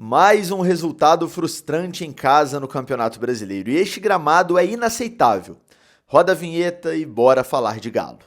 Mais um resultado frustrante em casa no Campeonato Brasileiro. E este gramado é inaceitável. Roda a vinheta e bora falar de Galo.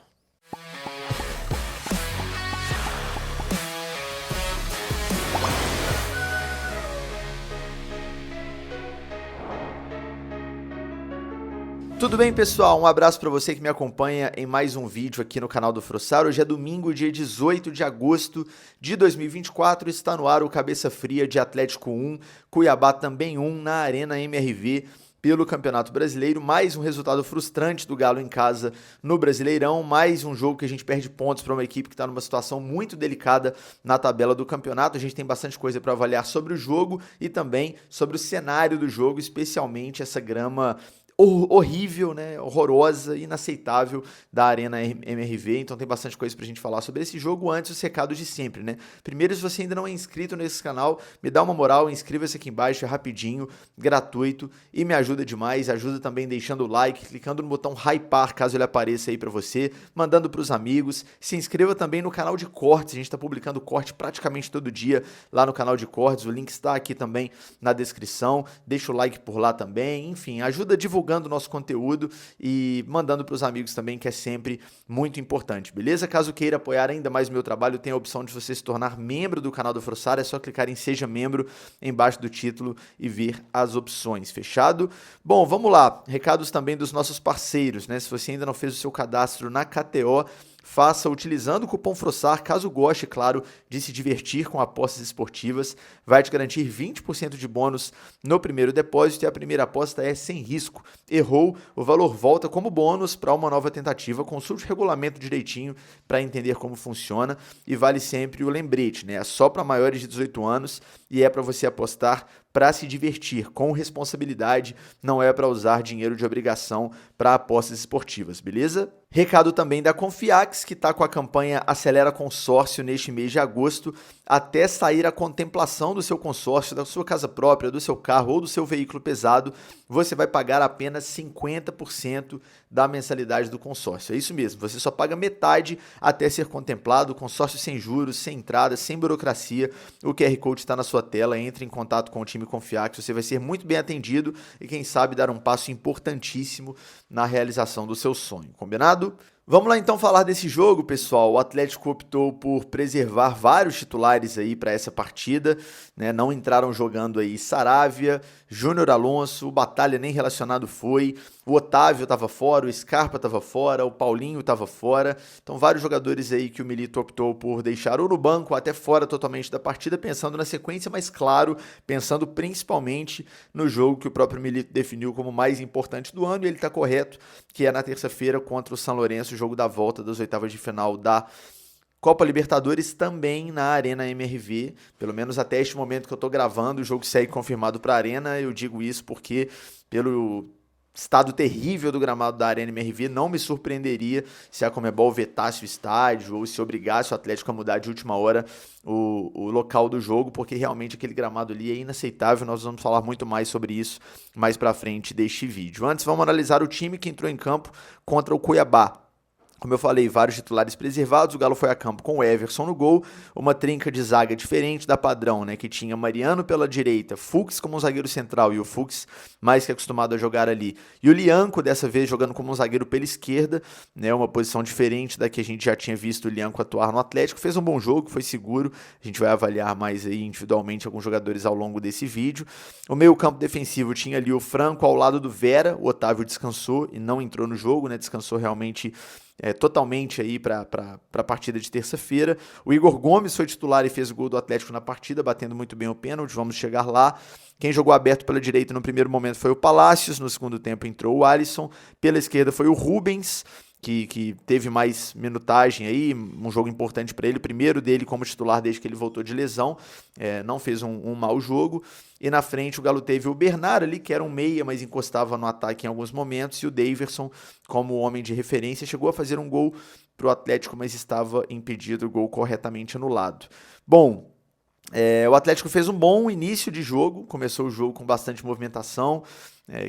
Tudo bem, pessoal? Um abraço para você que me acompanha em mais um vídeo aqui no canal do Frossar. Hoje é domingo, dia 18 de agosto de 2024. Está no ar o Cabeça Fria de Atlético 1, Cuiabá também 1 na Arena MRV pelo Campeonato Brasileiro. Mais um resultado frustrante do Galo em casa no Brasileirão. Mais um jogo que a gente perde pontos para uma equipe que está numa situação muito delicada na tabela do campeonato. A gente tem bastante coisa para avaliar sobre o jogo e também sobre o cenário do jogo, especialmente essa grama horrível, né? Horrorosa, inaceitável da Arena MRV, então tem bastante coisa pra gente falar sobre esse jogo. Antes, os recados de sempre, né? Primeiro, se você ainda não é inscrito nesse canal, me dá uma moral, inscreva-se aqui embaixo, é rapidinho, gratuito e me ajuda demais. Ajuda também deixando o like, clicando no botão hypar, caso ele apareça aí pra você, mandando pros amigos. Se inscreva também no canal de cortes, a gente tá publicando corte praticamente todo dia lá no canal de cortes, o link está aqui também na descrição. Deixa o like por lá também, enfim, ajuda divulgando o nosso conteúdo e mandando para os amigos também, que é sempre muito importante, beleza? Caso queira apoiar ainda mais o meu trabalho, tem a opção de você se tornar membro do canal do Frossar, é só clicar em Seja Membro embaixo do título e ver as opções, fechado? Bom, vamos lá, recados também dos nossos parceiros, né? Se você ainda não fez o seu cadastro na KTO, faça utilizando o cupom FROSSAR, caso goste, claro, de se divertir com apostas esportivas. Vai te garantir 20% de bônus no primeiro depósito e a primeira aposta é sem risco. Errou, o valor volta como bônus para uma nova tentativa. Consulte o regulamento direitinho para entender como funciona e vale sempre o lembrete, né? É só para maiores de 18 anos e é para você apostar para se divertir, com responsabilidade, não é para usar dinheiro de obrigação para apostas esportivas, beleza? Recado também da Confiax, que está com a campanha Acelera Consórcio neste mês de agosto, até sair a contemplação do seu consórcio, da sua casa própria, do seu carro ou do seu veículo pesado, você vai pagar apenas 50% da mensalidade do consórcio. É isso mesmo, você só paga metade até ser contemplado, consórcio sem juros, sem entrada, sem burocracia. O QR Code está na sua tela, entre em contato com o time Confiax, você vai ser muito bem atendido e quem sabe dar um passo importantíssimo na realização do seu sonho, combinado? Vamos lá então falar desse jogo, pessoal. O Atlético optou por preservar vários titulares aí para essa partida, né? Não entraram jogando aí Saravia, Júnior Alonso, o Batalha nem relacionado foi, o Otávio estava fora, o Scarpa estava fora, o Paulinho estava fora. Então vários jogadores aí que o Milito optou por deixar ou no banco ou até fora totalmente da partida, pensando na sequência, mas claro, pensando principalmente no jogo que o próprio Milito definiu como mais importante do ano, e ele está correto, que é na terça-feira contra o São Lourenço, o jogo da volta das oitavas de final da Copa Libertadores, também na Arena MRV, pelo menos até este momento que eu estou gravando, o jogo segue confirmado para a Arena. Eu digo isso porque pelo estado terrível do gramado da Arena MRV, não me surpreenderia se a Conmebol vetasse o estádio ou se obrigasse o Atlético a mudar de última hora o local do jogo, porque realmente aquele gramado ali é inaceitável. Nós vamos falar muito mais sobre isso mais pra frente deste vídeo. Antes, vamos analisar o time que entrou em campo contra o Cuiabá. Como eu falei, vários titulares preservados, o Galo foi a campo com o Everson no gol, uma trinca de zaga diferente da padrão, né, que tinha Mariano pela direita, Fux como um zagueiro central, e o Fux mais que acostumado a jogar ali, e o Lianco dessa vez jogando como um zagueiro pela esquerda, né, uma posição diferente da que a gente já tinha visto o Lianco atuar no Atlético. Fez um bom jogo, foi seguro, a gente vai avaliar mais aí individualmente alguns jogadores ao longo desse vídeo. O meio campo defensivo tinha ali o Franco ao lado do Vera, o Otávio descansou e não entrou no jogo, né, descansou realmente totalmente aí para a partida de terça-feira. O Igor Gomes foi titular e fez o gol do Atlético na partida, batendo muito bem o pênalti, vamos chegar lá. Quem jogou aberto pela direita no primeiro momento foi o Palácios, no segundo tempo entrou o Alisson, pela esquerda foi o Rubens, que teve mais minutagem aí, um jogo importante para ele, o primeiro dele como titular desde que ele voltou de lesão, não fez um mau jogo. E na frente o Galo teve o Bernard ali, que era um meia, mas encostava no ataque em alguns momentos, e o Daverson como homem de referência, chegou a fazer um gol para o Atlético, mas estava impedido, o gol corretamente anulado. Bom, o Atlético fez um bom início de jogo, começou o jogo com bastante movimentação,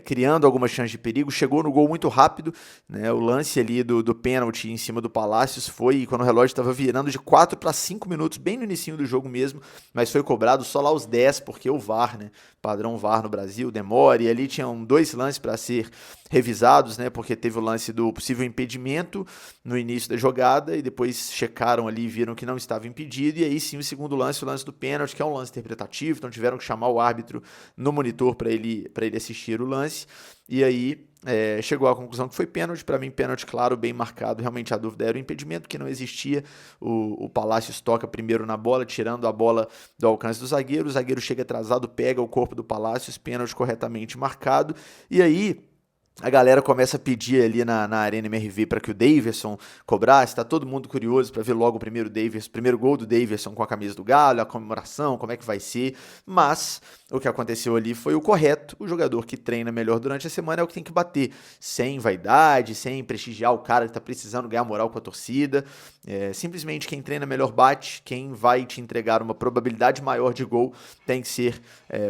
criando alguma chance de perigo, chegou no gol muito rápido, né? O lance ali do pênalti em cima do Palácios foi quando o relógio estava virando de 4 para 5 minutos, bem no início do jogo mesmo, mas foi cobrado só lá aos 10, porque o VAR, né? Padrão VAR no Brasil, demora, e ali tinham 2 lances para ser revisados, né? Porque teve o lance do possível impedimento no início da jogada, e depois checaram ali e viram que não estava impedido, e aí sim o segundo lance, o lance do pênalti, que é um lance interpretativo, então tiveram que chamar o árbitro no monitor para ele assistir o lance, e aí chegou à conclusão que foi pênalti. Para mim, pênalti claro, bem marcado. Realmente a dúvida era o impedimento, que não existia. O Palácios toca primeiro na bola, tirando a bola do alcance do zagueiro. O zagueiro chega atrasado, pega o corpo do Palácios, pênalti corretamente marcado. E aí a galera começa a pedir ali na Arena MRV para que o Daverson cobrasse. Tá todo mundo curioso para ver logo o primeiro gol do Daverson com a camisa do Galo, a comemoração, como é que vai ser. Mas o que aconteceu ali foi o correto. O jogador que treina melhor durante a semana é o que tem que bater, sem vaidade, sem prestigiar o cara que tá precisando ganhar moral com a torcida. Simplesmente quem treina melhor bate. Quem vai te entregar uma probabilidade maior de gol tem que ser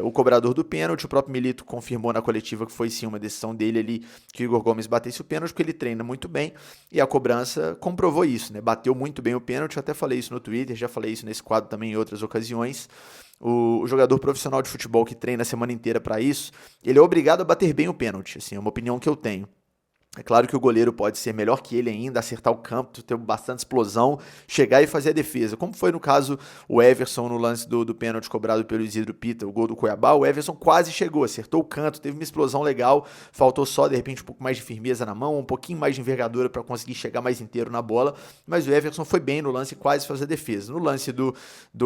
o cobrador do pênalti. O próprio Milito confirmou na coletiva que foi sim uma decisão dele ali, que o Igor Gomes batesse o pênalti, porque ele treina muito bem, e a cobrança comprovou isso, né? Bateu muito bem o pênalti. Eu até falei isso no Twitter, já falei isso nesse quadro também em outras ocasiões. O jogador profissional de futebol que treina a semana inteira para isso, ele é obrigado a bater bem o pênalti, assim, é uma opinião que eu tenho. É claro que o goleiro pode ser melhor que ele ainda, acertar o campo, ter bastante explosão, chegar e fazer a defesa. Como foi no caso o Everson no lance do pênalti cobrado pelo Isidro Pita, o gol do Cuiabá, o Everson quase chegou, acertou o canto, teve uma explosão legal, faltou só de repente um pouco mais de firmeza na mão, um pouquinho mais de envergadura para conseguir chegar mais inteiro na bola, mas o Everson foi bem no lance e quase fez a defesa. No lance do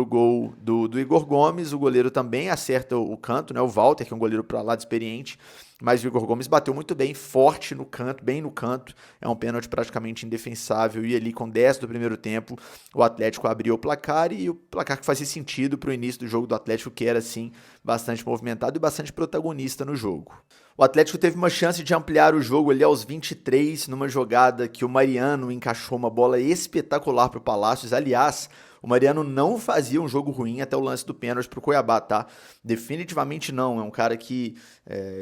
gol do Igor Gomes, o goleiro também acerta o canto, né? O Walter, que é um goleiro para lá de experiente, mas o Igor Gomes bateu muito bem, forte no canto, bem no canto. É um pênalti praticamente indefensável. E ali com 10 do primeiro tempo, o Atlético abriu o placar, e o placar que fazia sentido para o início do jogo do Atlético, que era assim bastante movimentado e bastante protagonista no jogo. O Atlético teve uma chance de ampliar o jogo ali aos 23, numa jogada que o Mariano encaixou uma bola espetacular para o Palácios. Aliás, o Mariano não fazia um jogo ruim até o lance do pênalti pro Cuiabá, tá? Definitivamente não. É um cara que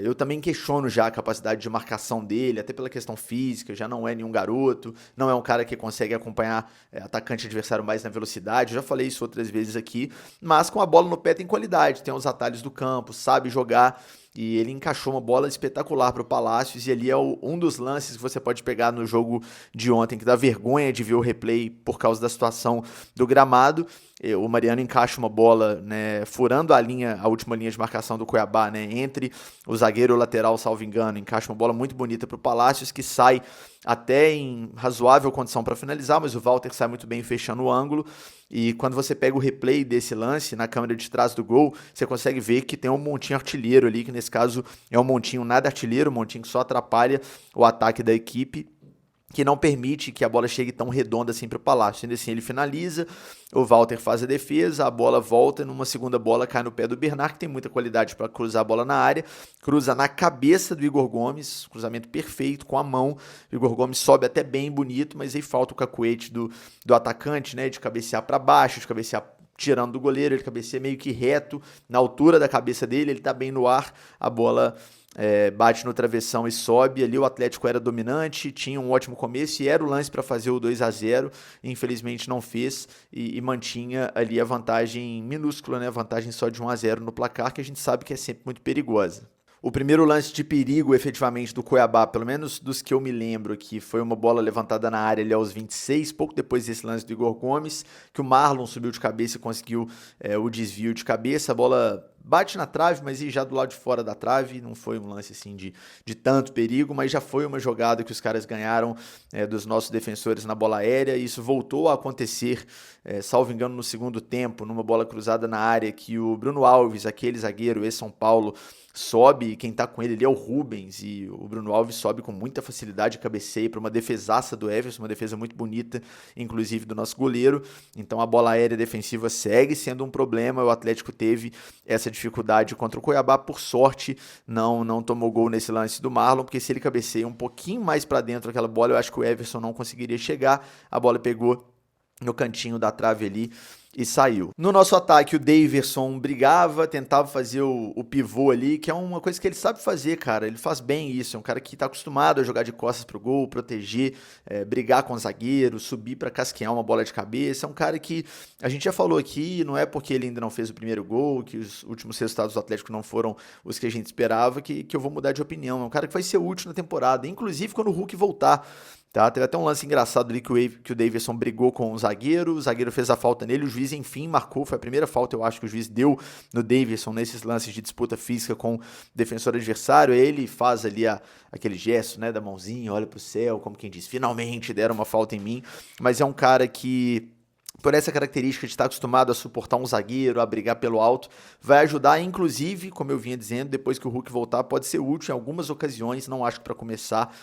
eu também questiono já a capacidade de marcação dele, até pela questão física, já não é nenhum garoto, não é um cara que consegue acompanhar atacante adversário mais na velocidade. Eu já falei isso outras vezes aqui, mas com a bola no pé tem qualidade, tem os atalhos do campo, sabe jogar. E ele encaixou uma bola espetacular para o Palácios, e ali é um dos lances que você pode pegar no jogo de ontem, que dá vergonha de ver o replay por causa da situação do gramado. O Mariano encaixa uma bola, né, furando a última linha de marcação do Cuiabá, né, entre o zagueiro e o lateral, salvo engano, encaixa uma bola muito bonita para o Palácios, que sai até em razoável condição para finalizar, mas o Walter sai muito bem fechando o ângulo. E quando você pega o replay desse lance na câmera de trás do gol, você consegue ver que tem um montinho artilheiro ali, que nesse caso é um montinho nada artilheiro, um montinho que só atrapalha o ataque da equipe, que não permite que a bola chegue tão redonda assim para o Palácio. Sendo assim, ele finaliza, o Walter faz a defesa, a bola volta, numa segunda bola cai no pé do Bernard, que tem muita qualidade para cruzar a bola na área, cruza na cabeça do Igor Gomes, cruzamento perfeito, com a mão. O Igor Gomes sobe até bem bonito, mas aí falta o cacuete do atacante, né, de cabecear para baixo, de cabecear tirando do goleiro, ele cabeceia meio que reto, na altura da cabeça dele, ele tá bem no ar, a bola bate no travessão e sobe. Ali o Atlético era dominante, tinha um ótimo começo e era o lance para fazer o 2-0, infelizmente não fez, e mantinha ali a vantagem minúscula, né? A vantagem só de 1-0 no placar, que a gente sabe que é sempre muito perigosa. O primeiro lance de perigo, efetivamente, do Cuiabá, pelo menos dos que eu me lembro aqui, foi uma bola levantada na área ali aos 26, pouco depois desse lance do Igor Gomes, que o Marlon subiu de cabeça e conseguiu o desvio de cabeça. A bola bate na trave, mas já do lado de fora da trave. Não foi um lance assim de tanto perigo, mas já foi uma jogada que os caras ganharam dos nossos defensores na bola aérea. Isso voltou a acontecer, salvo engano, no segundo tempo, numa bola cruzada na área, que o Bruno Alves, aquele zagueiro ex-São Paulo, sobe, quem tá com ele ali é o Rubens, e o Bruno Alves sobe com muita facilidade, cabeceia para uma defesaça do Everson, uma defesa muito bonita, inclusive do nosso goleiro. Então a bola aérea defensiva segue sendo um problema. O Atlético teve essa dificuldade contra o Cuiabá, por sorte não tomou gol nesse lance do Marlon, porque se ele cabeceia um pouquinho mais para dentro daquela bola, eu acho que o Everson não conseguiria chegar. A bola pegou no cantinho da trave ali e saiu. No nosso ataque, o Daverson brigava, tentava fazer o pivô ali, que é uma coisa que ele sabe fazer, cara. Ele faz bem isso. É um cara que tá acostumado a jogar de costas pro gol, proteger, brigar com o zagueiro, subir pra casquear uma bola de cabeça. É um cara que a gente já falou aqui, não é porque ele ainda não fez o primeiro gol, que os últimos resultados do Atlético não foram os que a gente esperava, que eu vou mudar de opinião. É um cara que vai ser útil na temporada, inclusive quando o Hulk voltar. Tá, teve até um lance engraçado ali que o Daverson brigou com o zagueiro fez a falta nele, o juiz enfim marcou, foi a primeira falta eu acho que o juiz deu no Daverson nesses lances de disputa física com o defensor adversário, ele faz ali aquele gesto, né, da mãozinha, olha pro céu, como quem diz, finalmente deram uma falta em mim, mas é um cara que por essa característica de estar acostumado a suportar um zagueiro, a brigar pelo alto, vai ajudar, inclusive, como eu vinha dizendo, depois que o Hulk voltar, pode ser útil em algumas ocasiões, não acho que para começar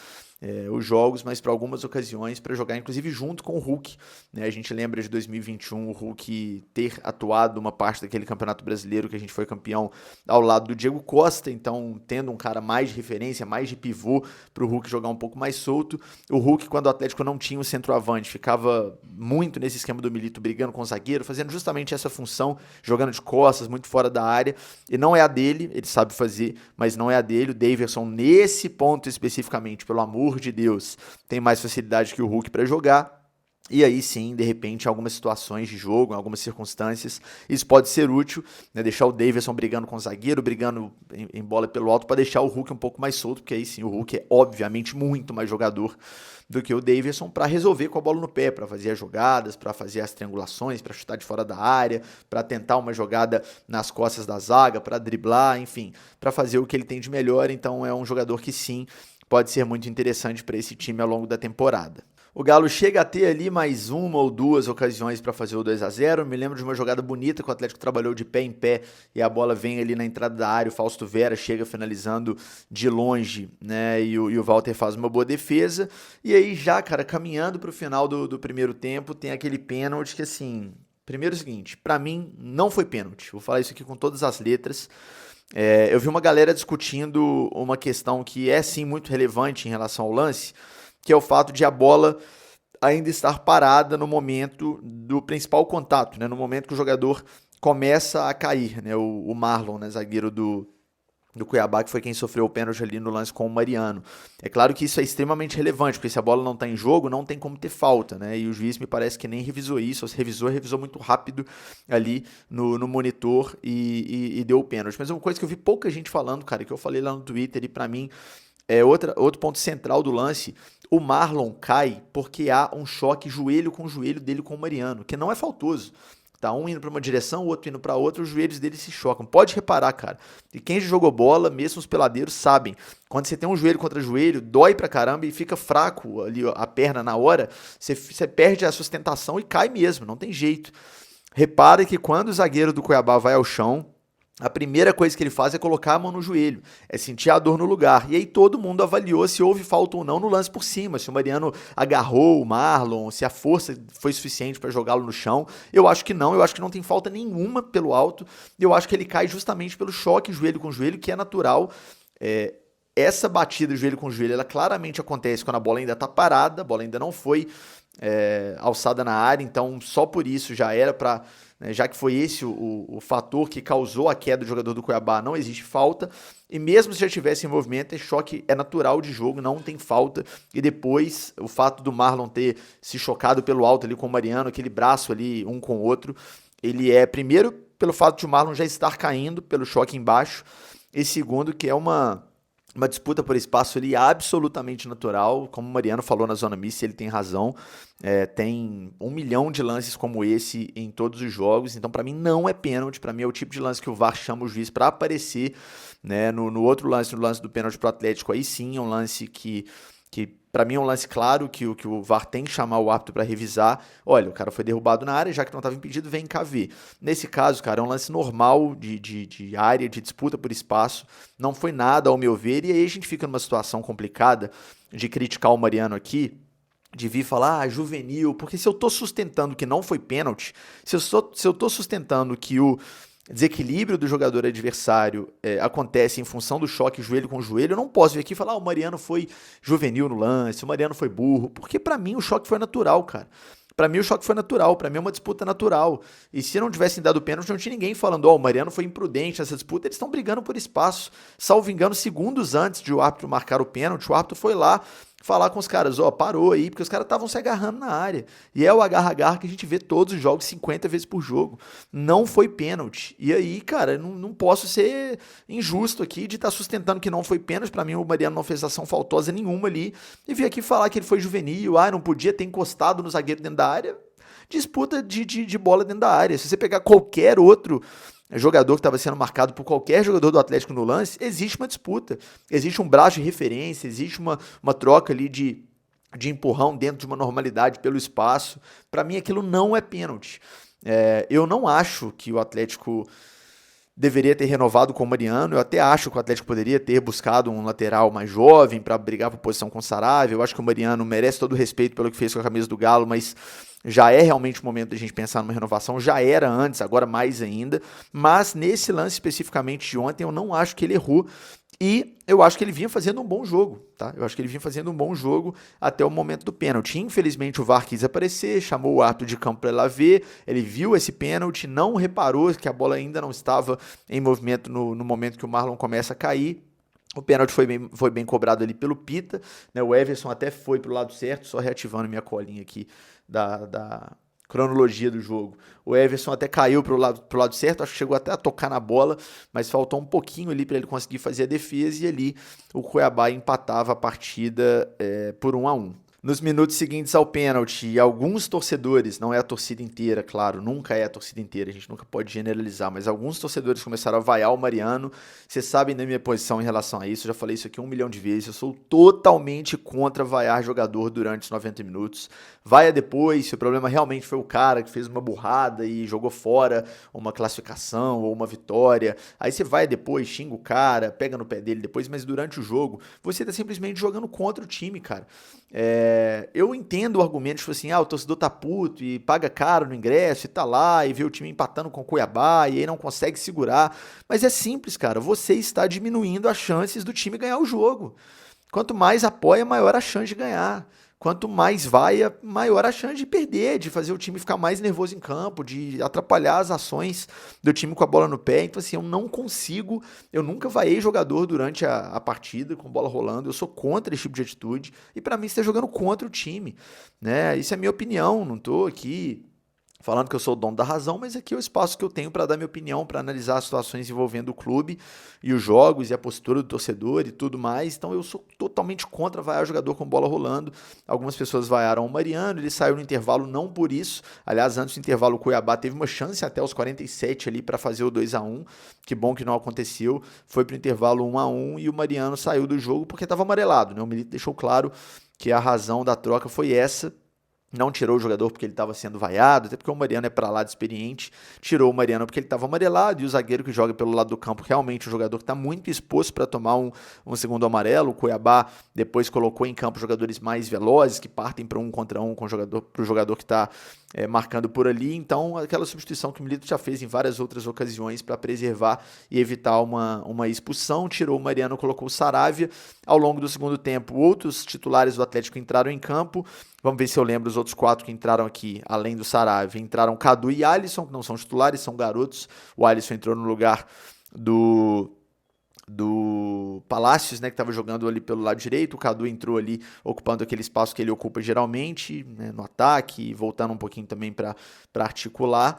os jogos, mas para algumas ocasiões, para jogar inclusive junto com o Hulk. Né? A gente lembra de 2021 o Hulk ter atuado uma parte daquele Campeonato Brasileiro que a gente foi campeão ao lado do Diego Costa, então tendo um cara mais de referência, mais de pivô para o Hulk jogar um pouco mais solto. O Hulk, quando o Atlético não tinha o centroavante, ficava muito nesse esquema do Milito, brigando com o zagueiro, fazendo justamente essa função, jogando de costas, muito fora da área, e não é a dele, ele sabe fazer, mas não é a dele. O Daverson, nesse ponto especificamente, pelo amor de Deus, tem mais facilidade que o Hulk para jogar. E aí sim, de repente, em algumas situações de jogo, em algumas circunstâncias, isso pode ser útil, né? Deixar o Daverson brigando com o zagueiro, brigando em bola pelo alto, para deixar o Hulk um pouco mais solto, porque aí sim o Hulk é obviamente muito mais jogador do que o Daverson para resolver com a bola no pé, para fazer as jogadas, para fazer as triangulações, para chutar de fora da área, para tentar uma jogada nas costas da zaga, para driblar, enfim, para fazer o que ele tem de melhor. Então é um jogador que sim, pode ser muito interessante para esse time ao longo da temporada. O Galo chega a ter ali mais uma ou duas ocasiões para fazer o 2-0. Me lembro de uma jogada bonita que o Atlético trabalhou de pé em pé e a bola vem ali na entrada da área. O Fausto Vera chega finalizando de longe, né? E o Walter faz uma boa defesa. E aí já, cara, caminhando para o final do primeiro tempo, tem aquele pênalti que, assim, primeiro é o seguinte, para mim não foi pênalti. Vou falar isso aqui com todas as letras. Eu vi uma galera discutindo uma questão que é sim muito relevante em relação ao lance, que é o fato de a bola ainda estar parada no momento do principal contato, né? No momento que o jogador começa a cair, né? O Marlon, né? Zagueiro do Cuiabá, que foi quem sofreu o pênalti ali no lance com o Mariano. É claro que isso é extremamente relevante, porque se a bola não está em jogo, não tem como ter falta, né? E o juiz me parece que nem revisou isso, ou se revisou muito rápido ali no monitor e deu o pênalti. Mas uma coisa que eu vi pouca gente falando, cara, que eu falei lá no Twitter e pra mim é outro ponto central do lance, o Marlon cai porque há um choque joelho com joelho dele com o Mariano, que não é faltoso. Tá um indo para uma direção, o outro indo para outra, os joelhos dele se chocam. Pode reparar, cara. E quem já jogou bola, mesmo os peladeiros, sabem. Quando você tem um joelho contra joelho, dói pra caramba e fica fraco ali a perna na hora, você perde a sustentação e cai mesmo, não tem jeito. Repare que quando o zagueiro do Cuiabá vai ao chão, a primeira coisa que ele faz é colocar a mão no joelho, é sentir a dor no lugar. E aí todo mundo avaliou se houve falta ou não no lance por cima, se o Mariano agarrou o Marlon, se a força foi suficiente para jogá-lo no chão. Eu acho que não, eu acho que não tem falta nenhuma pelo alto. Eu acho que ele cai justamente pelo choque joelho com joelho, que é natural. Essa batida joelho com joelho, ela claramente acontece quando a bola ainda está parada, a bola ainda não foi alçada na área, então só por isso já era para... Já que foi esse o fator que causou a queda do jogador do Cuiabá, não existe falta. E mesmo se já tivesse envolvimento, choque é natural de jogo, não tem falta. E depois, o fato do Marlon ter se chocado pelo alto ali com o Mariano, aquele braço ali um com o outro, ele é, primeiro, pelo fato de o Marlon já estar caindo pelo choque embaixo, e segundo, que é uma disputa por espaço ali absolutamente natural, como o Mariano falou na zona mista, ele tem razão, tem 1 milhão de lances como esse em todos os jogos, então para mim não é pênalti, para mim é o tipo de lance que o VAR chama o juiz para aparecer, né? No outro lance, no lance do pênalti pro Atlético, aí sim é um lance que para mim é um lance claro que o VAR tem que chamar o árbitro para revisar. Olha, o cara foi derrubado na área, já que não estava impedido, vem cá ver. Nesse caso, cara, é um lance normal de área, de disputa por espaço. Não foi nada, ao meu ver, e aí a gente fica numa situação complicada de criticar o Mariano aqui, de vir falar, juvenil, porque se eu tô sustentando que não foi pênalti, se eu tô sustentando que o desequilíbrio do jogador adversário acontece em função do choque joelho com joelho, eu não posso vir aqui e falar, o Mariano foi juvenil no lance, o Mariano foi burro, porque pra mim o choque foi natural, cara. Pra mim o choque foi natural, pra mim é uma disputa natural. E se não tivessem dado pênalti, não tinha ninguém falando, ó, o Mariano foi imprudente nessa disputa. Eles estão brigando por espaço. Salvo engano, segundos antes de o árbitro marcar o pênalti, o árbitro foi lá falar com os caras, ó, parou aí, porque os caras estavam se agarrando na área. E é o agarra-agarra que a gente vê todos os jogos 50 vezes por jogo. Não foi pênalti. E aí, cara, não posso ser injusto aqui de estar sustentando que não foi pênalti. Pra mim, o Mariano não fez ação faltosa nenhuma ali. E vir aqui falar que ele foi juvenil, não podia ter encostado no zagueiro dentro da área. Disputa de bola dentro da área. Se você pegar qualquer outro jogador que estava sendo marcado por qualquer jogador do Atlético no lance, existe uma disputa, existe um braço de referência, existe uma troca ali de empurrão dentro de uma normalidade pelo espaço. Para mim aquilo não é pênalti. Eu não acho que o Atlético deveria ter renovado com o Mariano. Eu até acho que o Atlético poderia ter buscado um lateral mais jovem para brigar por posição com o Saravia. Eu acho que o Mariano merece todo o respeito pelo que fez com a camisa do Galo, mas já é realmente o momento da gente pensar numa renovação. Já era antes, agora mais ainda. Mas nesse lance especificamente de ontem, eu não acho que ele errou. E eu acho que ele vinha fazendo um bom jogo, tá? Eu acho que ele vinha fazendo um bom jogo até o momento do pênalti. Infelizmente o VAR quis aparecer, chamou o árbitro de campo para lá ver, ele viu esse pênalti, não reparou que a bola ainda não estava em movimento no momento que o Marlon começa a cair. O pênalti foi bem cobrado ali pelo Pita, né? O Everson até foi pro lado certo, só reativando minha colinha aqui da cronologia do jogo. O Everson até caiu pro lado certo, acho que chegou até a tocar na bola, mas faltou um pouquinho ali para ele conseguir fazer a defesa, e ali o Cuiabá empatava a partida por 1-1. Nos minutos seguintes ao pênalti, alguns torcedores, não é a torcida inteira, claro, nunca é a torcida inteira, a gente nunca pode generalizar, mas alguns torcedores começaram a vaiar o Mariano. Vocês sabem da minha posição em relação a isso, eu já falei isso aqui 1 milhão de vezes, eu sou totalmente contra vaiar jogador durante os 90 minutos. Vaia depois, se o problema realmente foi o cara que fez uma burrada e jogou fora uma classificação ou uma vitória, aí você vai depois, xinga o cara, pega no pé dele depois, mas durante o jogo, você tá simplesmente jogando contra o time, cara. Eu entendo o argumento, tipo assim, o torcedor tá puto e paga caro no ingresso e tá lá e vê o time empatando com o Cuiabá e aí não consegue segurar, mas é simples, cara, você está diminuindo as chances do time ganhar o jogo. Quanto mais apoia, maior a chance de ganhar. Quanto mais vaia, maior a chance de perder, de fazer o time ficar mais nervoso em campo, de atrapalhar as ações do time com a bola no pé. Então, assim, eu nunca vaiei jogador durante a partida com bola rolando, eu sou contra esse tipo de atitude, e pra mim você tá jogando contra o time, né? Isso é minha opinião, não tô aqui falando que eu sou o dono da razão, mas aqui é o espaço que eu tenho para dar minha opinião, para analisar as situações envolvendo o clube e os jogos e a postura do torcedor e tudo mais. Então eu sou totalmente contra vaiar jogador com bola rolando. Algumas pessoas vaiaram o Mariano, ele saiu no intervalo não por isso. Aliás, antes do intervalo o Cuiabá teve uma chance até os 47 ali para fazer o 2-1. Que bom que não aconteceu. Foi pro intervalo 1-1 e o Mariano saiu do jogo porque estava amarelado, né? O Milito deixou claro que a razão da troca foi essa. Não tirou o jogador porque ele estava sendo vaiado, até porque o Mariano é para lá de experiente. Tirou o Mariano porque ele estava amarelado, e o zagueiro que joga pelo lado do campo, realmente o jogador que está muito exposto para tomar um segundo amarelo. O Cuiabá depois colocou em campo jogadores mais velozes, que partem para 1 contra 1 para o jogador que está marcando por ali. Então, aquela substituição que o Milito já fez em várias outras ocasiões para preservar e evitar uma expulsão. Tirou o Mariano, colocou o Saravia. Ao longo do segundo tempo, outros titulares do Atlético entraram em campo. Vamos ver se eu lembro os outros 4 que entraram aqui, além do Saravia. Entraram Cadu e Alisson, que não são titulares, são garotos. O Alisson entrou no lugar do Palácios, né, que estava jogando ali pelo lado direito. O Cadu entrou ali ocupando aquele espaço que ele ocupa geralmente, né, no ataque, voltando um pouquinho também para articular.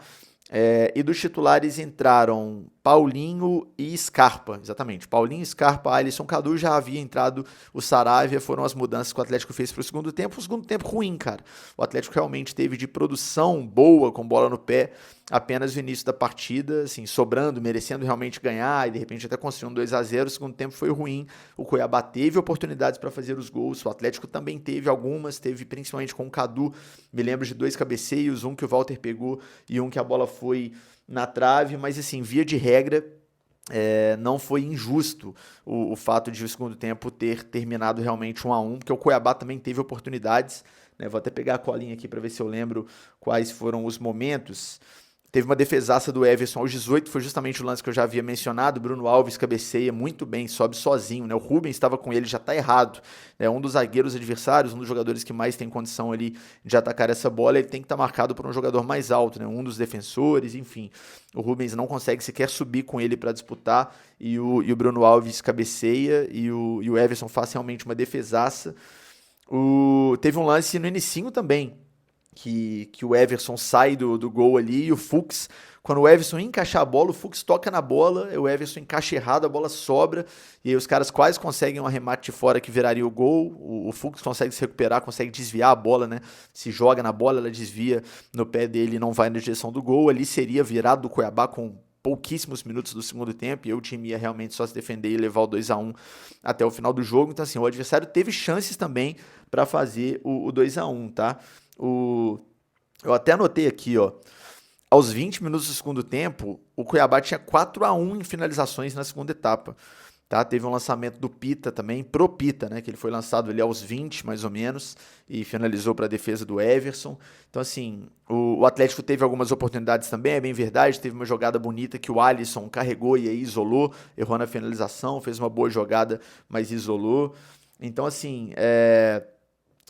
E dos titulares entraram Paulinho e Scarpa, exatamente. Paulinho, Scarpa, Alisson, Cadu. Já havia entrado o Saravia, foram as mudanças que o Atlético fez para o segundo tempo. O segundo tempo ruim, cara. O Atlético realmente teve de produção boa, com bola no pé, apenas no início da partida, assim, sobrando, merecendo realmente ganhar e de repente até construir um 2-0. O segundo tempo foi ruim. O Cuiabá teve oportunidades para fazer os gols. O Atlético também teve algumas, teve principalmente com o Cadu. Me lembro de 2 cabeceios, um que o Walter pegou e um que a bola foi na trave, mas assim, via de regra, não foi injusto o fato de o segundo tempo ter terminado realmente 1-1, porque o Cuiabá também teve oportunidades, né? Vou até pegar a colinha aqui para ver se eu lembro quais foram os momentos. Teve uma defesaça do Everson aos 18, foi justamente o lance que eu já havia mencionado. Bruno Alves cabeceia muito bem, sobe sozinho, né? O Rubens estava com ele, já está errado. É um dos zagueiros adversários, um dos jogadores que mais tem condição ali de atacar essa bola, ele tem que estar marcado por um jogador mais alto, né? Um dos defensores, enfim. O Rubens não consegue sequer subir com ele para disputar e o Bruno Alves cabeceia e o Everson faz realmente uma defesaça. Teve um lance no inicinho também, que o Everson sai do gol ali e o Fuchs, quando o Everson encaixar a bola, o Fuchs toca na bola, o Everson encaixa errado, a bola sobra, e aí os caras quase conseguem um arremate de fora que viraria o gol, o Fuchs consegue se recuperar, consegue desviar a bola, né? Se joga na bola, ela desvia no pé dele e não vai na direção do gol, ali seria virado do Cuiabá com pouquíssimos minutos do segundo tempo, e o time ia realmente só se defender e levar o 2-1 até o final do jogo. Então assim, o adversário teve chances também para fazer o 2-1, tá? Eu até anotei aqui, ó. Aos 20 minutos do segundo tempo, o Cuiabá tinha 4-1 em finalizações na segunda etapa. Tá? Teve um lançamento do Pita também, pro Pita, né? Que ele foi lançado ali aos 20, mais ou menos, e finalizou para a defesa do Everson. Então, assim, o Atlético teve algumas oportunidades também, é bem verdade. Teve uma jogada bonita que o Alisson carregou e aí isolou, errou na finalização, fez uma boa jogada, mas isolou. Então, assim,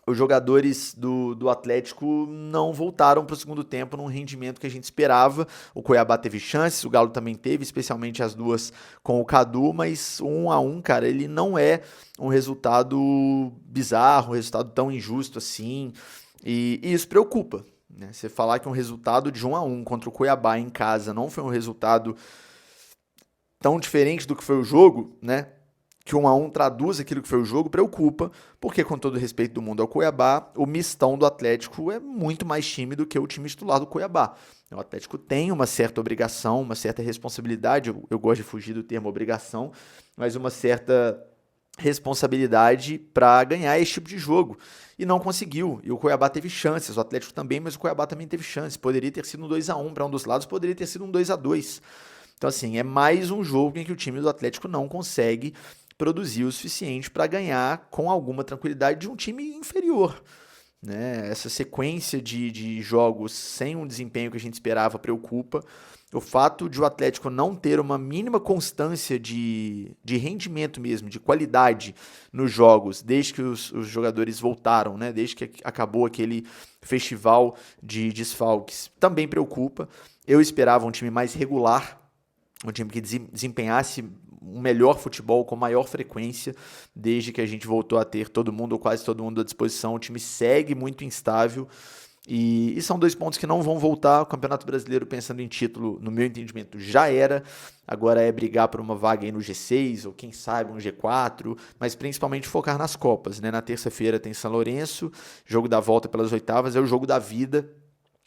os jogadores do Atlético não voltaram para o segundo tempo num rendimento que a gente esperava. O Cuiabá teve chances, o Galo também teve, especialmente as duas com o Cadu, mas 1-1, cara, ele não é um resultado bizarro, um resultado tão injusto assim, e isso preocupa, né? Você falar que um resultado de 1-1 contra o Cuiabá em casa não foi um resultado tão diferente do que foi o jogo, né? Que 1-1 traduz aquilo que foi o jogo, preocupa, porque com todo o respeito do mundo ao Cuiabá, o mistão do Atlético é muito mais time do que o time titular do Cuiabá. O Atlético tem uma certa obrigação, uma certa responsabilidade, eu gosto de fugir do termo obrigação, mas uma certa responsabilidade para ganhar esse tipo de jogo. E não conseguiu. E o Cuiabá teve chances, o Atlético também, mas o Cuiabá também teve chances. Poderia ter sido um 2-1 para um dos lados, poderia ter sido um 2-2. Então, assim, é mais um jogo em que o time do Atlético não consegue produzir o suficiente para ganhar com alguma tranquilidade de um time inferior, né? Essa sequência de jogos sem um desempenho que a gente esperava preocupa. O fato de o Atlético não ter uma mínima constância de rendimento mesmo, de qualidade nos jogos, desde que os jogadores voltaram, né? Desde que acabou aquele festival de desfalques, também preocupa. Eu esperava um time mais regular, um time que desempenhasse um melhor futebol com maior frequência, desde que a gente voltou a ter todo mundo ou quase todo mundo à disposição. O time segue muito instável e são dois pontos que não vão voltar. O Campeonato Brasileiro, pensando em título, no meu entendimento, já era. Agora é brigar por uma vaga aí no G6 ou quem sabe um G4, mas principalmente focar nas Copas, né? Na terça-feira tem São Lourenço, jogo da volta pelas oitavas, é o jogo da vida.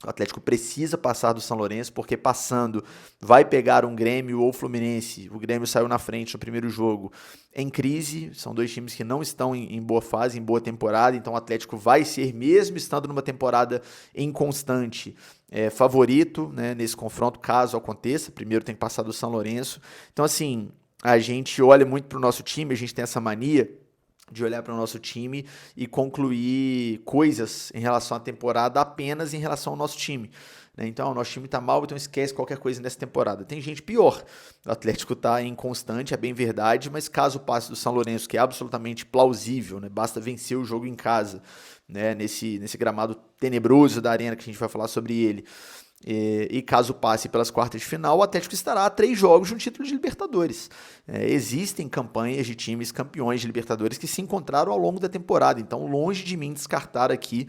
O Atlético precisa passar do São Lourenço, porque passando vai pegar um Grêmio ou Fluminense. O Grêmio saiu na frente no primeiro jogo em crise, são dois times que não estão em boa fase, em boa temporada, então o Atlético vai ser, mesmo estando numa temporada inconstante, favorito, né, nesse confronto, caso aconteça. Primeiro tem que passar do São Lourenço. Então, assim, a gente olha muito para o nosso time, a gente tem essa mania de olhar para o nosso time e concluir coisas em relação à temporada apenas em relação ao nosso time, né? Então, o nosso time tá mal, então esquece qualquer coisa nessa temporada. Tem gente pior. O Atlético tá inconstante, é bem verdade, mas caso passe do São Lourenço, que é absolutamente plausível, né? Basta vencer o jogo em casa, né? Nesse gramado tenebroso da arena que a gente vai falar sobre ele. E caso passe pelas quartas de final, o Atlético estará a 3 jogos de um título de Libertadores. Existem campanhas de times campeões de Libertadores que se encontraram ao longo da temporada, então longe de mim descartar aqui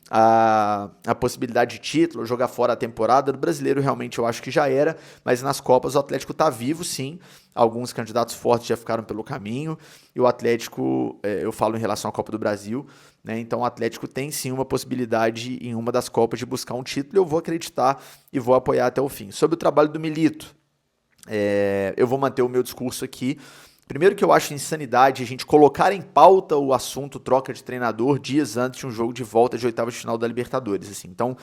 a possibilidade de título, jogar fora a temporada. Do Brasileiro realmente eu acho que já era, mas nas Copas o Atlético está vivo sim, alguns candidatos fortes já ficaram pelo caminho, e o Atlético, eu falo em relação à Copa do Brasil, né? Então o Atlético tem sim uma possibilidade em uma das Copas de buscar um título, eu vou acreditar e vou apoiar até o fim. Sobre o trabalho do Milito, eu vou manter o meu discurso aqui. Primeiro que eu acho insanidade a gente colocar em pauta o assunto troca de treinador dias antes de um jogo de volta de oitava de final da Libertadores, assim. Então,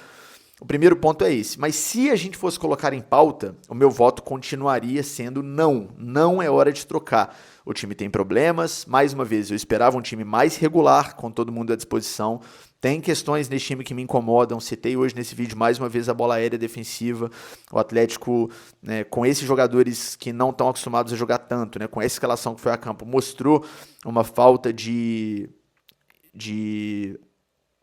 o primeiro ponto é esse. Mas se a gente fosse colocar em pauta, o meu voto continuaria sendo não. Não é hora de trocar. O time tem problemas. Mais uma vez, eu esperava um time mais regular, com todo mundo à disposição. Tem questões nesse time que me incomodam, citei hoje nesse vídeo mais uma vez a bola aérea defensiva, o Atlético, né, com esses jogadores que não estão acostumados a jogar tanto, né, com essa escalação que foi a campo, mostrou uma falta de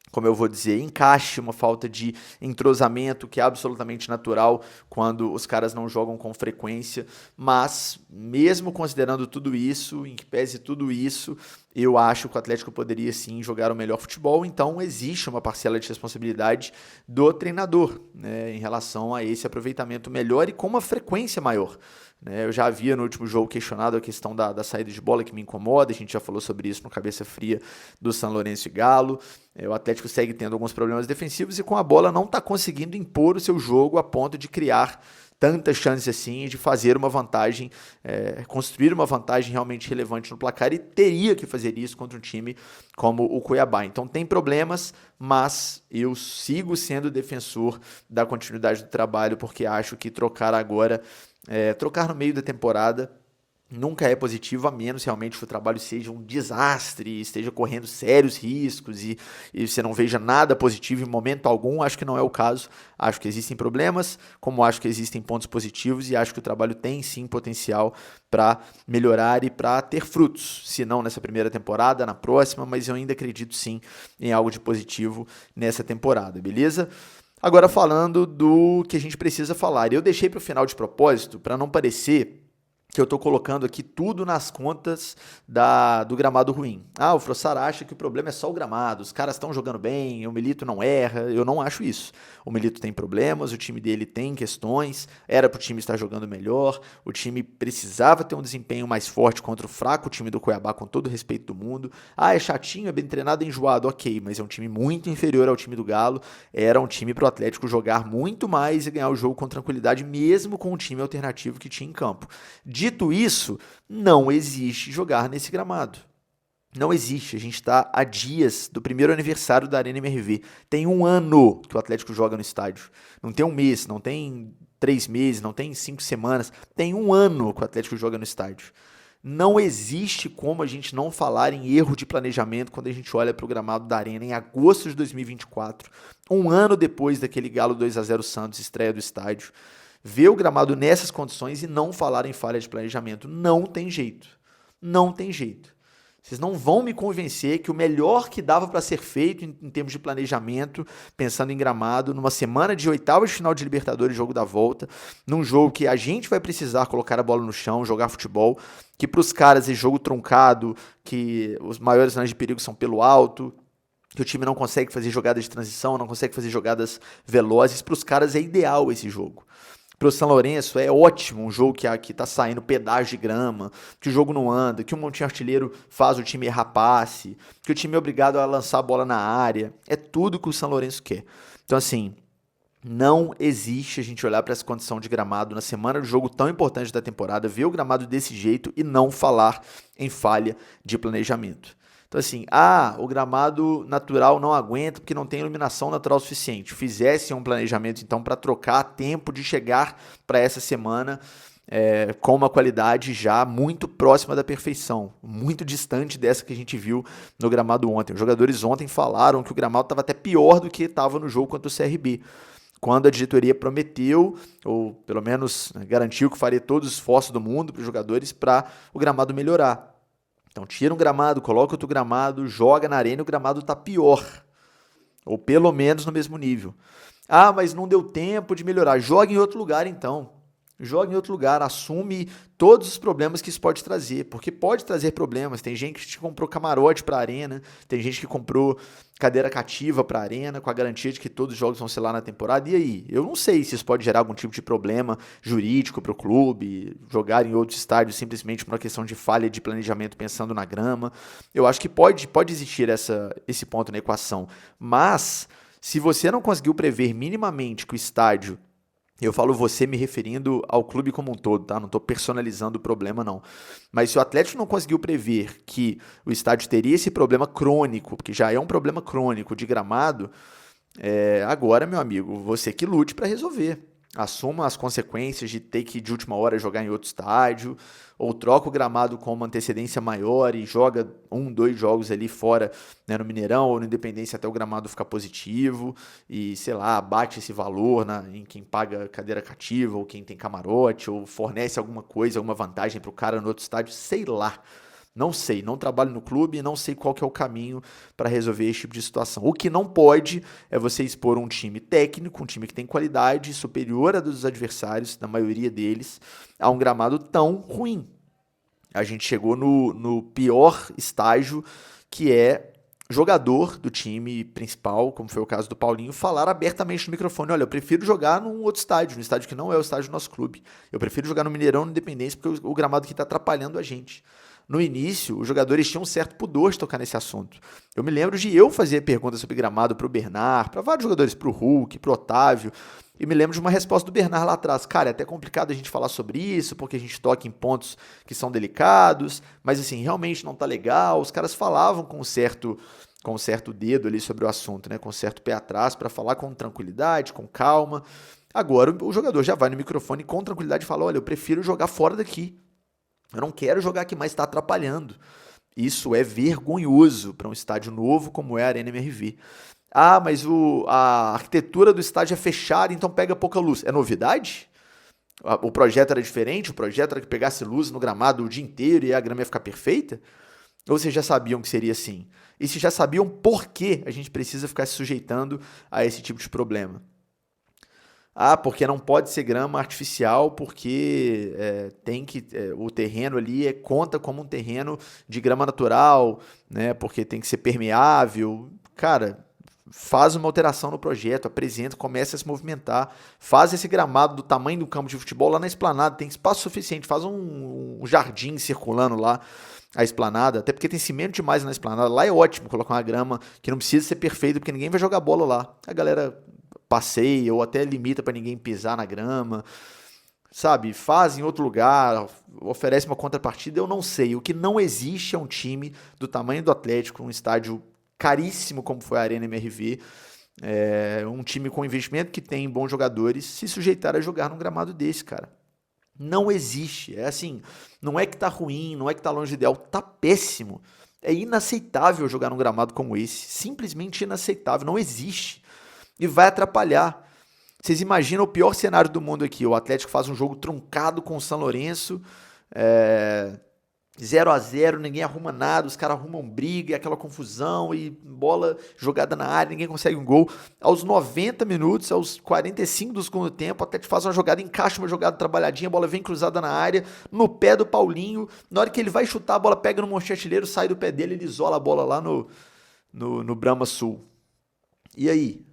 como eu vou dizer, encaixe, uma falta de entrosamento que é absolutamente natural quando os caras não jogam com frequência, mas mesmo considerando tudo isso, em que pese tudo isso, eu acho que o Atlético poderia sim jogar o melhor futebol, então existe uma parcela de responsabilidade do treinador, né, em relação a esse aproveitamento melhor e com uma frequência maior. Eu já havia no último jogo questionado a questão da saída de bola que me incomoda, a gente já falou sobre isso no Cabeça Fria do São Lourenço e Galo. O Atlético segue tendo alguns problemas defensivos e com a bola não está conseguindo impor o seu jogo a ponto de criar tantas chances assim, de fazer uma vantagem, construir uma vantagem realmente relevante no placar, e teria que fazer isso contra um time como o Cuiabá. Então tem problemas, mas eu sigo sendo defensor da continuidade do trabalho, porque acho que trocar agora, trocar no meio da temporada, nunca é positivo, a menos realmente que o trabalho seja um desastre, esteja correndo sérios riscos e você não veja nada positivo em momento algum. Acho que não é o caso. Acho que existem problemas, como acho que existem pontos positivos, e acho que o trabalho tem sim potencial para melhorar e para ter frutos, se não nessa primeira temporada, na próxima, mas eu ainda acredito sim em algo de positivo nessa temporada, beleza? Agora falando do que a gente precisa falar, eu deixei para o final de propósito, para não parecer que eu estou colocando aqui tudo nas contas do gramado ruim. O Frossar acha que o problema é só o gramado, os caras estão jogando bem, o Milito não erra. Eu não acho isso. O Milito tem problemas, o time dele tem questões, era para o time estar jogando melhor, o time precisava ter um desempenho mais forte contra o fraco time do Cuiabá, com todo o respeito do mundo. É chatinho, é bem treinado, é enjoado, ok, mas é um time muito inferior ao time do Galo, era um time para o Atlético jogar muito mais e ganhar o jogo com tranquilidade, mesmo com o time alternativo que tinha em campo. Dito isso, não existe jogar nesse gramado. Não existe. A gente está há dias do primeiro aniversário da Arena MRV. Tem um ano que o Atlético joga no estádio. Não tem um mês, não tem 3 meses, não tem 5 semanas. Tem um ano que o Atlético joga no estádio. Não existe como a gente não falar em erro de planejamento quando a gente olha para o gramado da Arena em agosto de 2024, um ano depois daquele Galo 2-0 Santos, estreia do estádio. Ver o gramado nessas condições e não falar em falha de planejamento. Não tem jeito. Não tem jeito. Vocês não vão me convencer que o melhor que dava para ser feito em termos de planejamento, pensando em gramado, numa semana de oitavas de final de Libertadores, jogo da volta, num jogo que a gente vai precisar colocar a bola no chão, jogar futebol, que para os caras é jogo truncado, que os maiores sinais de perigo são pelo alto, que o time não consegue fazer jogadas de transição, não consegue fazer jogadas velozes. Para os caras é ideal esse jogo. Para o São Lourenço é ótimo um jogo que está saindo pedágio de grama, que o jogo não anda, que o montinho artilheiro faz o time errar passe, que o time é obrigado a lançar a bola na área. É tudo que o São Lourenço quer. Então, assim, não existe a gente olhar para essa condição de gramado na semana do jogo tão importante da temporada, ver o gramado desse jeito e não falar em falha de planejamento. Então assim, o gramado natural não aguenta porque não tem iluminação natural suficiente. Fizesse um planejamento então para trocar tempo de chegar para essa semana com uma qualidade já muito próxima da perfeição, muito distante dessa que a gente viu no gramado ontem. Os jogadores ontem falaram que o gramado estava até pior do que estava no jogo contra o CRB. Quando a diretoria prometeu, ou pelo menos garantiu que faria todos os esforços do mundo para os jogadores para o gramado melhorar. Então tira um gramado, coloca outro gramado, joga na arena e o gramado está pior. Ou pelo menos no mesmo nível. Mas não deu tempo de melhorar. Joga em outro lugar então. Joga em outro lugar, assume todos os problemas que isso pode trazer, porque pode trazer problemas. Tem gente que comprou camarote para a arena, tem gente que comprou cadeira cativa para a arena, com a garantia de que todos os jogos vão ser lá na temporada. E aí? Eu não sei se isso pode gerar algum tipo de problema jurídico para o clube, jogar em outros estádios simplesmente por uma questão de falha de planejamento pensando na grama. Eu acho que pode existir esse ponto na equação, mas se você não conseguiu prever minimamente que o estádio, eu falo você me referindo ao clube como um todo, tá? Não estou personalizando o problema, não. Mas se o Atlético não conseguiu prever que o estádio teria esse problema crônico, porque já é um problema crônico de gramado, agora, meu amigo, você que lute para resolver. assuma as consequências de ter que de última hora jogar em outro estádio, ou troca o gramado com uma antecedência maior e joga 2 jogos ali fora, né, no Mineirão ou no Independência até o gramado ficar positivo e, sei lá, bate esse valor em quem paga cadeira cativa ou quem tem camarote ou fornece alguma coisa, alguma vantagem para o cara no outro estádio, sei lá. Não sei, não trabalho no clube e não sei qual que é o caminho para resolver esse tipo de situação. O que não pode é você expor um time técnico, um time que tem qualidade superior à dos adversários, na maioria deles, a um gramado tão ruim. A gente chegou no pior estágio, que é jogador do time principal, como foi o caso do Paulinho, falar abertamente no microfone: olha, eu prefiro jogar num outro estádio, num estádio que não é o estádio do nosso clube. Eu prefiro jogar no Mineirão, no Independência, porque o gramado aqui está atrapalhando a gente. No início, os jogadores tinham um certo pudor de tocar nesse assunto. Eu me lembro de eu fazer perguntas sobre gramado para o Bernard, para vários jogadores, para o Hulk, para o Otávio, e me lembro de uma resposta do Bernard lá atrás: cara, é até complicado a gente falar sobre isso, porque a gente toca em pontos que são delicados, mas assim, realmente não tá legal. Os caras falavam com um certo dedo ali sobre o assunto, né, com um certo pé atrás, para falar com tranquilidade, com calma. Agora o jogador já vai no microfone com tranquilidade e fala: olha, eu prefiro jogar fora daqui. Eu não quero jogar aqui mais, está atrapalhando. Isso é vergonhoso para um estádio novo como é a Arena MRV. Ah, mas a arquitetura do estádio é fechada, então pega pouca luz. É novidade? O projeto era diferente? O projeto era que pegasse luz no gramado o dia inteiro e a grama ia ficar perfeita? Ou vocês já sabiam que seria assim? E se já sabiam, por que a gente precisa ficar se sujeitando a esse tipo de problema? Ah, porque não pode ser grama artificial, porque o terreno ali conta como um terreno de grama natural, né? Porque tem que ser permeável. Cara, faz uma alteração no projeto, apresenta, começa a se movimentar, faz esse gramado do tamanho do campo de futebol lá na esplanada, tem espaço suficiente, faz um jardim circulando lá a esplanada, até porque tem cimento demais na esplanada. Lá é ótimo colocar uma grama que não precisa ser perfeita, porque ninguém vai jogar bola lá. A galera passeia ou até limita para ninguém pisar na grama, sabe? Faz em outro lugar, oferece uma contrapartida, eu não sei. O que não existe é um time do tamanho do Atlético, um estádio caríssimo como foi a Arena MRV, um time com investimento que tem bons jogadores, se sujeitar a jogar num gramado desse, cara. Não existe. É assim, não é que tá ruim, não é que tá longe do ideal, tá péssimo. É inaceitável jogar num gramado como esse, simplesmente inaceitável, não existe. E vai atrapalhar. Vocês imaginam o pior cenário do mundo aqui: o Atlético faz um jogo truncado com o São Lourenço, 0-0, ninguém arruma nada, os caras arrumam briga, e aquela confusão, e bola jogada na área, ninguém consegue um gol. Aos 90 minutos, aos 45 do segundo tempo, o Atlético faz uma jogada, encaixa uma jogada trabalhadinha, a bola vem cruzada na área, no pé do Paulinho, na hora que ele vai chutar, a bola pega no manchetileiro, sai do pé dele, ele isola a bola lá no Brahma Sul. E aí?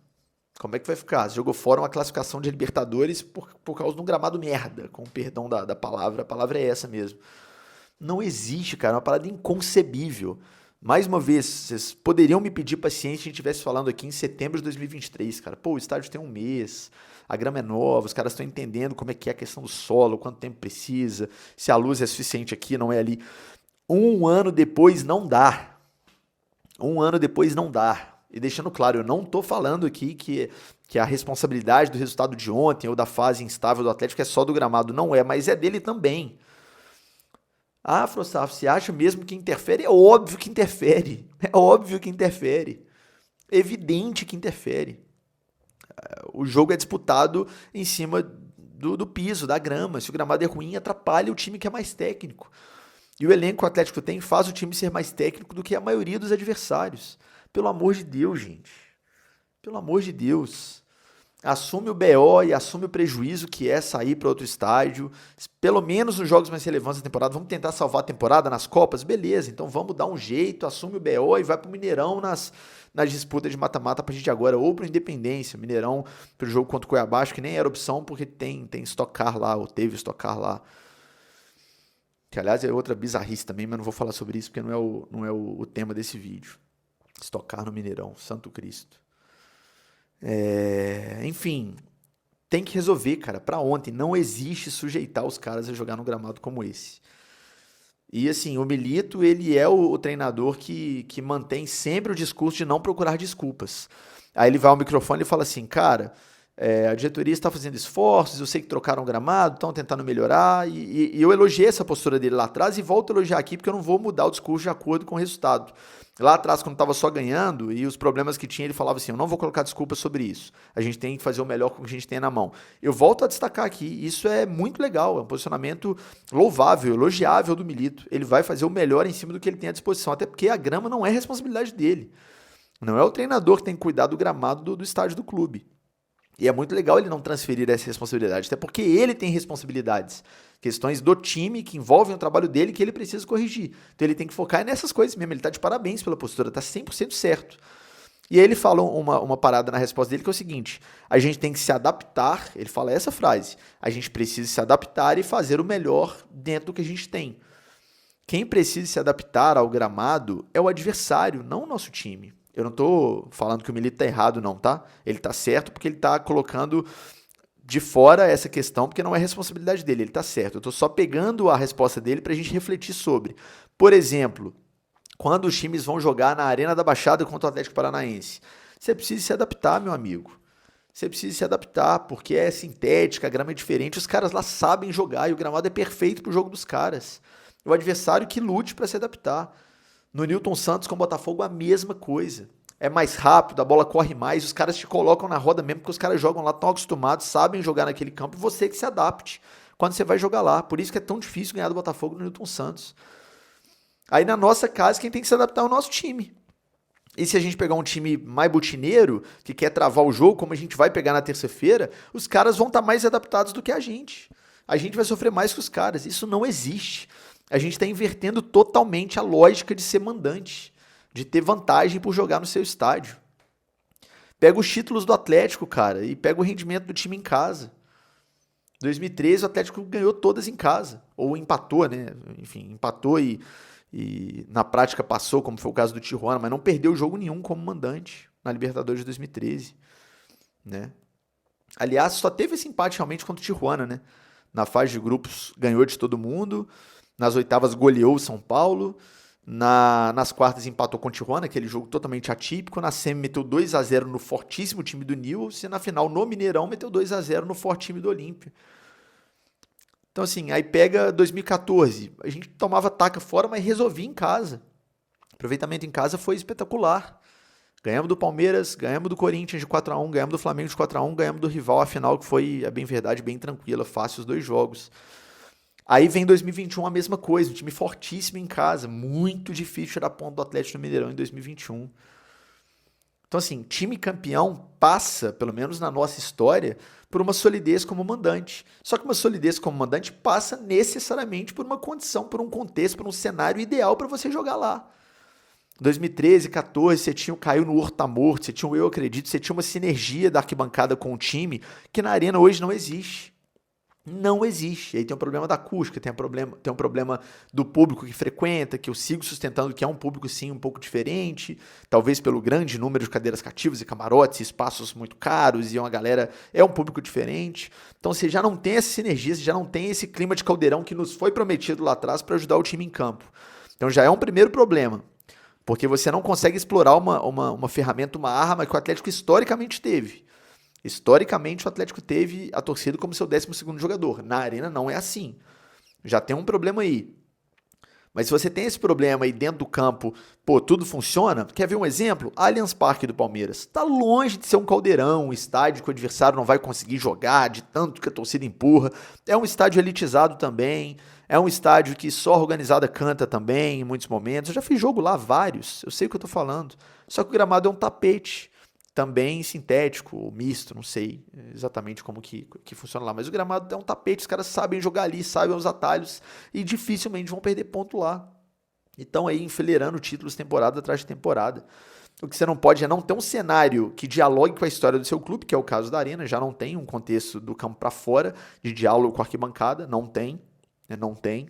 Como é que vai ficar? Você jogou fora uma classificação de Libertadores por causa de um gramado merda, com o perdão da palavra, a palavra é essa mesmo. Não existe, cara, é uma parada inconcebível. Mais uma vez, vocês poderiam me pedir paciência se a gente estivesse falando aqui em setembro de 2023, cara. Pô, o estádio tem um mês, a grama é nova, os caras estão entendendo como é que é a questão do solo, quanto tempo precisa, se a luz é suficiente aqui, não é ali. 1 ano depois não dá. 1 ano depois não dá. E deixando claro, eu não estou falando aqui que a responsabilidade do resultado de ontem ou da fase instável do Atlético é só do gramado. Não é, mas é dele também. Ah, Frossaf, você acha mesmo que interfere? É óbvio que interfere. É óbvio que interfere. É evidente que interfere. O jogo é disputado em cima do piso, da grama. Se o gramado é ruim, atrapalha o time que é mais técnico. E o elenco que o Atlético tem faz o time ser mais técnico do que a maioria dos adversários. Pelo amor de Deus, gente. Pelo amor de Deus. Assume o BO e assume o prejuízo que é sair para outro estádio. Pelo menos nos jogos mais relevantes da temporada. Vamos tentar salvar a temporada nas Copas? Beleza, então vamos dar um jeito, assume o BO e vai para o Mineirão nas disputas de mata-mata a partir de agora. Ou para o Independência, Mineirão para o jogo contra o Cuiabá, acho que nem era opção porque tem Stock Car lá, ou teve Stock Car lá. Que aliás é outra bizarrice também, mas não vou falar sobre isso porque não é o tema desse vídeo. Estocar no Mineirão, Santo Cristo. Enfim, tem que resolver, cara, pra ontem. Não existe sujeitar os caras a jogar num gramado como esse. E assim, o Milito, ele é o treinador que mantém sempre o discurso de não procurar desculpas. Aí ele vai ao microfone e fala assim: cara, A diretoria está fazendo esforços, eu sei que trocaram o gramado, estão tentando melhorar, e eu elogiei essa postura dele lá atrás e volto a elogiar aqui porque eu não vou mudar o discurso de acordo com o resultado. Lá atrás, quando estava só ganhando e os problemas que tinha, ele falava assim, eu não vou colocar desculpa sobre isso, a gente tem que fazer o melhor com o que a gente tem na mão. Eu volto a destacar aqui, isso é muito legal, é um posicionamento louvável, elogiável do Milito, ele vai fazer o melhor em cima do que ele tem à disposição, até porque a grama não é responsabilidade dele, não é o treinador que tem que cuidar do gramado do estádio do clube. E é muito legal ele não transferir essa responsabilidade, até porque ele tem responsabilidades, questões do time que envolvem o trabalho dele que ele precisa corrigir. Então ele tem que focar nessas coisas mesmo, ele está de parabéns pela postura, está 100% certo. E aí ele fala uma parada na resposta dele que é o seguinte, a gente tem que se adaptar, ele fala essa frase, a gente precisa se adaptar e fazer o melhor dentro do que a gente tem. Quem precisa se adaptar ao gramado é o adversário, não o nosso time. Eu não estou falando que o Milito está errado não, tá? Ele está certo porque ele está colocando de fora essa questão, porque não é responsabilidade dele, ele está certo. Eu estou só pegando a resposta dele para a gente refletir sobre. Por exemplo, quando os times vão jogar na Arena da Baixada contra o Atlético Paranaense, você precisa se adaptar, meu amigo. Você precisa se adaptar, porque é sintética, a grama é diferente, os caras lá sabem jogar e o gramado é perfeito para o jogo dos caras. O adversário que lute para se adaptar. No Newton Santos com o Botafogo a mesma coisa. É mais rápido, a bola corre mais, os caras te colocam na roda mesmo porque os caras jogam lá, estão acostumados, sabem jogar naquele campo e você que se adapte quando você vai jogar lá. Por isso que é tão difícil ganhar do Botafogo no Newton Santos. Aí na nossa casa quem tem que se adaptar é o nosso time. E se a gente pegar um time mais butineiro, que quer travar o jogo, como a gente vai pegar na terça-feira, os caras vão estar mais adaptados do que a gente. A gente vai sofrer mais que os caras. Isso não existe. A gente está invertendo totalmente a lógica de ser mandante, de ter vantagem por jogar no seu estádio. Pega os títulos do Atlético, cara, e pega o rendimento do time em casa. 2013 o Atlético ganhou todas em casa, ou empatou, né? Enfim, empatou e na prática passou, como foi o caso do Tijuana, mas não perdeu jogo nenhum como mandante na Libertadores de 2013, né? Aliás, só teve esse empate realmente contra o Tijuana, né? Na fase de grupos ganhou de todo mundo. Nas oitavas goleou o São Paulo. Nas quartas empatou com o Tijuana, aquele jogo totalmente atípico. Na semi meteu 2-0 no fortíssimo time do Newell's. E na final, no Mineirão, meteu 2-0 no forte time do Olímpia. Então assim, aí pega 2014. A gente tomava taca fora, mas resolvia em casa. O aproveitamento em casa foi espetacular. Ganhamos do Palmeiras, ganhamos do Corinthians de 4-1, ganhamos do Flamengo de 4-1, ganhamos do rival, a final que foi, é bem verdade, bem tranquila, fácil os dois jogos. Aí vem 2021 a mesma coisa, um time fortíssimo em casa, muito difícil tirar ponto do Atlético no Mineirão em 2021. Então assim, time campeão passa, pelo menos na nossa história, por uma solidez como mandante. Só que uma solidez como mandante passa necessariamente por uma condição, por um contexto, por um cenário ideal para você jogar lá. 2013, 14, você tinha o Caiu no Hortamorto, você tinha o Eu Acredito, você tinha uma sinergia da arquibancada com o time que na arena hoje não existe. Não existe. Aí tem um problema da acústica, tem um problema do público que frequenta, que eu sigo sustentando que é um público sim um pouco diferente, talvez pelo grande número de cadeiras cativas e camarotes, espaços muito caros e uma galera, é um público diferente. Então você já não tem essa sinergia, você já não tem esse clima de caldeirão que nos foi prometido lá atrás para ajudar o time em campo. Então já é um primeiro problema, porque você não consegue explorar uma ferramenta, uma arma que o Atlético historicamente teve. Historicamente, o Atlético teve a torcida como seu 12º jogador. Na arena não é assim. Já tem um problema aí. Mas se você tem esse problema aí dentro do campo, pô, tudo funciona, quer ver um exemplo? Allianz Parque do Palmeiras. Está longe de ser um caldeirão, um estádio que o adversário não vai conseguir jogar, de tanto que a torcida empurra. É um estádio elitizado também. É um estádio que só a organizada canta também, em muitos momentos. Eu já fiz jogo lá, vários. Eu sei o que eu tô falando. Só que o gramado é um tapete. Também sintético, ou misto, não sei exatamente como que funciona lá. Mas o gramado é um tapete, os caras sabem jogar ali, sabem os atalhos e dificilmente vão perder ponto lá. Então aí enfileirando títulos temporada atrás de temporada. O que você não pode é não ter um cenário que dialogue com a história do seu clube, que é o caso da Arena, já não tem um contexto do campo para fora de diálogo com a arquibancada, não tem,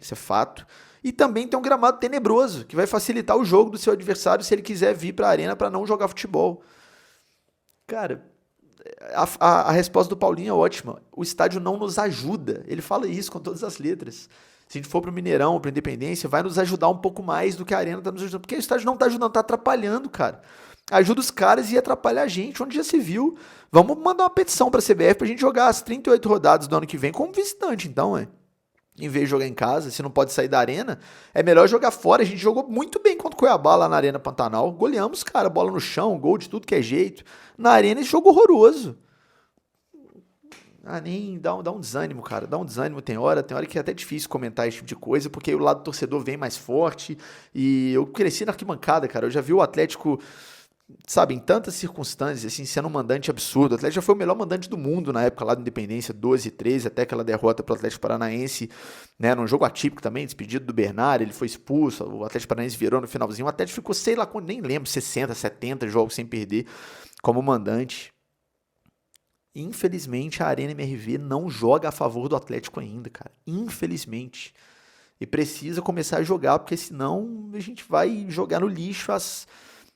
isso é fato. E também tem um gramado tenebroso, que vai facilitar o jogo do seu adversário se ele quiser vir para a Arena para não jogar futebol. Cara, a resposta do Paulinho é ótima. O estádio não nos ajuda. Ele fala isso com todas as letras. Se a gente for pro Mineirão, pra Independência, vai nos ajudar um pouco mais do que a Arena tá nos ajudando. Porque o estádio não tá ajudando, tá atrapalhando, cara. Ajuda os caras e atrapalha a gente, onde já se viu. Vamos mandar uma petição pra CBF pra gente jogar as 38 rodadas do ano que vem como visitante, então, em vez de jogar em casa, se não pode sair da Arena, é melhor jogar fora. A gente jogou muito bem contra o Cuiabá lá na Arena Pantanal. Goleamos, cara, bola no chão, gol de tudo que é jeito. Na Arena, esse jogo horroroso. Nem dá um desânimo, cara. Dá um desânimo, tem hora que é até difícil comentar esse tipo de coisa, porque o lado do torcedor vem mais forte. E eu cresci na arquibancada, cara. Eu já vi o Atlético, sabe, em tantas circunstâncias, assim, sendo um mandante absurdo. O Atlético já foi o melhor mandante do mundo na época lá do Independência, 12 e 13, até aquela derrota pro Atlético Paranaense, né, num jogo atípico também, despedido do Bernard, ele foi expulso, o Atlético Paranaense virou no finalzinho, o Atlético ficou, sei lá, nem lembro, 60, 70 jogos sem perder como mandante. Infelizmente, a Arena MRV não joga a favor do Atlético ainda, cara. Infelizmente. E precisa começar a jogar, porque senão a gente vai jogar no lixo as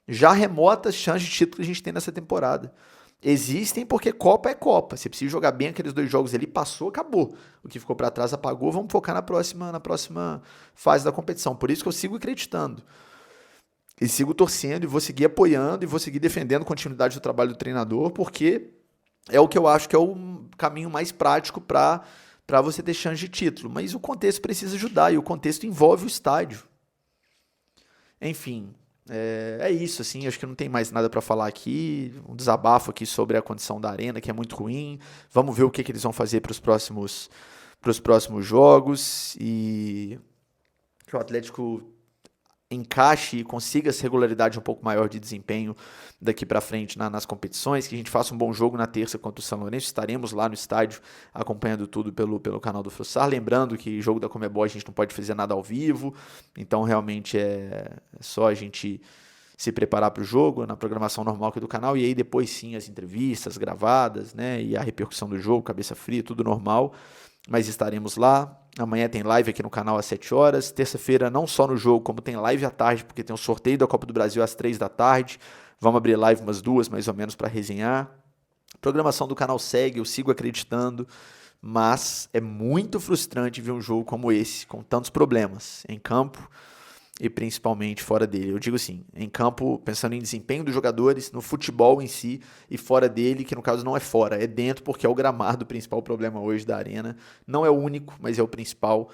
já remotas chances de título que a gente tem nessa temporada. Existem porque Copa é Copa. Você precisa jogar bem aqueles 2 jogos ali, passou, acabou. O que ficou para trás apagou, vamos focar na próxima fase da competição. Por isso que eu sigo acreditando. E sigo torcendo, e vou seguir apoiando, e vou seguir defendendo a continuidade do trabalho do treinador, porque é o que eu acho que é o caminho mais prático para você ter chance de título. Mas o contexto precisa ajudar, e o contexto envolve o estádio. Enfim, é isso, assim, acho que não tem mais nada para falar aqui, um desabafo aqui sobre a condição da Arena, que é muito ruim. Vamos ver o que eles vão fazer para os próximos jogos, e que o Atlético encaixe e consiga essa regularidade um pouco maior de desempenho daqui para frente nas competições, que a gente faça um bom jogo na terça contra o São Lourenço. Estaremos lá no estádio acompanhando tudo pelo canal do Frossar, lembrando que jogo da Conmebol a gente não pode fazer nada ao vivo, então realmente é só a gente se preparar para o jogo na programação normal aqui do canal, e aí depois sim as entrevistas gravadas, né, e a repercussão do jogo, cabeça fria, tudo normal. Mas estaremos lá. Amanhã tem live aqui no canal às 7 horas. Terça-feira, não só no jogo, como tem live à tarde, porque tem o sorteio da Copa do Brasil às 3 da tarde. Vamos abrir live umas 2, mais ou menos, para resenhar. A programação do canal segue, eu sigo acreditando, mas é muito frustrante ver um jogo como esse, com tantos problemas em campo e principalmente fora dele. Eu digo assim, em campo, pensando em desempenho dos jogadores, no futebol em si, e fora dele, que no caso não é fora, é dentro, porque é o gramado o principal problema hoje da Arena. Não é o único, mas é o principal,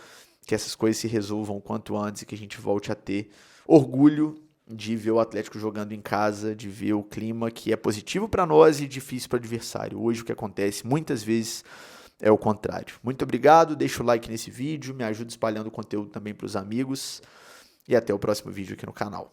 que essas coisas se resolvam o quanto antes e que a gente volte a ter orgulho de ver o Atlético jogando em casa, de ver o clima que é positivo para nós e difícil para o adversário. Hoje o que acontece muitas vezes é o contrário. Muito obrigado, deixa o like nesse vídeo, me ajuda espalhando o conteúdo também para os amigos. E até o próximo vídeo aqui no canal.